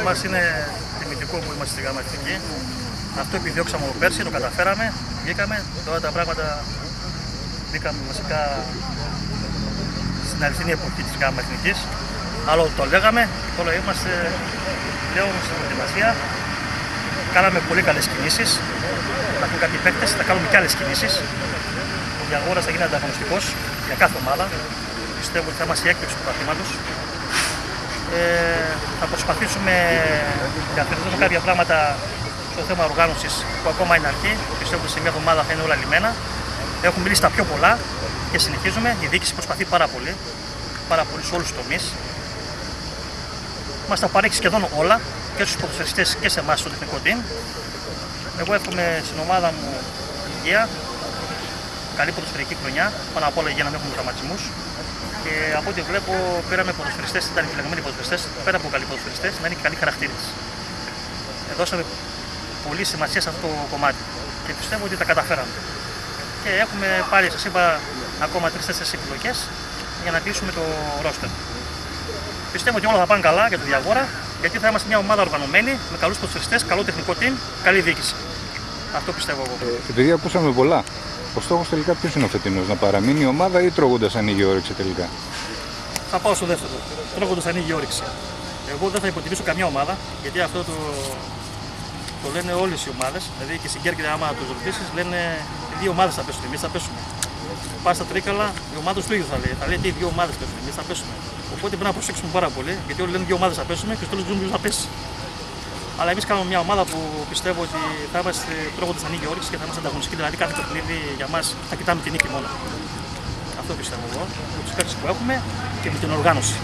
μας είναι τιμητικό που είμαστε στη ΓΑΜΑ Εθνική. Αυτό επιδιώξαμε πέρσι, το καταφέραμε, βγήκαμε. Τώρα τα πράγματα μπήκαμε βασικά στην αληθινή εποχή της ΓΑΜΑ Εθνικής. Άλλο το λέγαμε, τώρα είμαστε πλέον στην προετοιμασία. Κάναμε πολύ καλές κινήσεις. Θα έχουν κάποιοι παίκτες, θα κάνουμε και άλλες κινήσεις. Ο διαγόρας θα γίνει ανταγωνιστικός για κάθε ομάδα. Πιστεύω ότι θα είμαστε η έκπληξη του πρωταθλήματος. Θα προσπαθήσουμε να αφαιρεθούμε κάποια πράγματα στο θέμα οργάνωσης που ακόμα είναι αρχή. Πιστεύω ότι σε μια εβδομάδα θα είναι όλα λυμμένα. Έχουμε μιλήσει τα πιο πολλά και συνεχίζουμε. Η διοίκηση προσπαθεί πάρα πολύ σε όλους τους τομείς. Μας τα παρέχει σχεδόν όλα και στους ποδοσφαιριστές και σε εμάς στο τεχνικό team. Εγώ εύχομαι στην ομάδα μου υγεία, καλή ποδοσφαιρική χρονιά, πάνω απ' όλα για να μην έχουμε τραυματισμούς. Και από ό,τι βλέπω, πήραμε ποδοσφαιριστές, ήταν επιλεγμένοι ποδοσφαιριστές, πέρα από καλοί ποδοσφαιριστές, να είναι και καλοί χαρακτήρες. Δώσαμε πολύ σημασία σε αυτό το κομμάτι και πιστεύω ότι τα καταφέραμε. Και έχουμε πάλι, σας είπα, ακόμα 3-4 επιλογές για να κλείσουμε το ρόστερ. Πιστεύω ότι όλα θα πάνε καλά για το Διαγόρα, γιατί θα είμαστε μια ομάδα οργανωμένη, με καλούς ποδοσφαιριστές, καλό τεχνικό team, καλή διοίκηση. Αυτό πιστεύω εγώ. Επειδή ακούσαμε πολλά, ο στόχος τελικά ποιος είναι ο φετινός, να παραμείνει η ομάδα ή τρώγοντας ανοίγει η όρεξη τελικά? Θα πάω στο δεύτερο. Τρώγοντας ανοίγει η όρεξη. Εγώ δεν θα υποτιμήσω καμιά ομάδα, γιατί αυτό το λένε όλες οι ομάδες. Δηλαδή και στην Κέρκυρα, άμα τους ρωτήσεις, λένε οι δύο ομάδες θα πέσουν. Εμείς θα πέσουμε. Πας στα Τρίκαλα, η ομάδα του ίδιου θα λέει. Θα λέει ότι οι δύο ομάδες πέσουν. Εμείς θα πέσουμε. Οπότε πρέπει να προσέξουμε πάρα πολύ, γιατί όλοι λένε δύο ομάδες θα πέσουμε και στο τέλος δεν ποιος θα πέσει. Αλλά εμείς κάνουμε μια ομάδα που πιστεύω ότι θα είμαστε τρώγοντας ανοίγει η όρεξη και θα είμαστε ανταγωνιστικοί. Δηλαδή κάθε παιχνίδι για μας θα κοιτάμε την νίκη μόνο. Αυτό πιστεύω εγώ, με τους παίκτες που έχουμε και με την οργάνωση.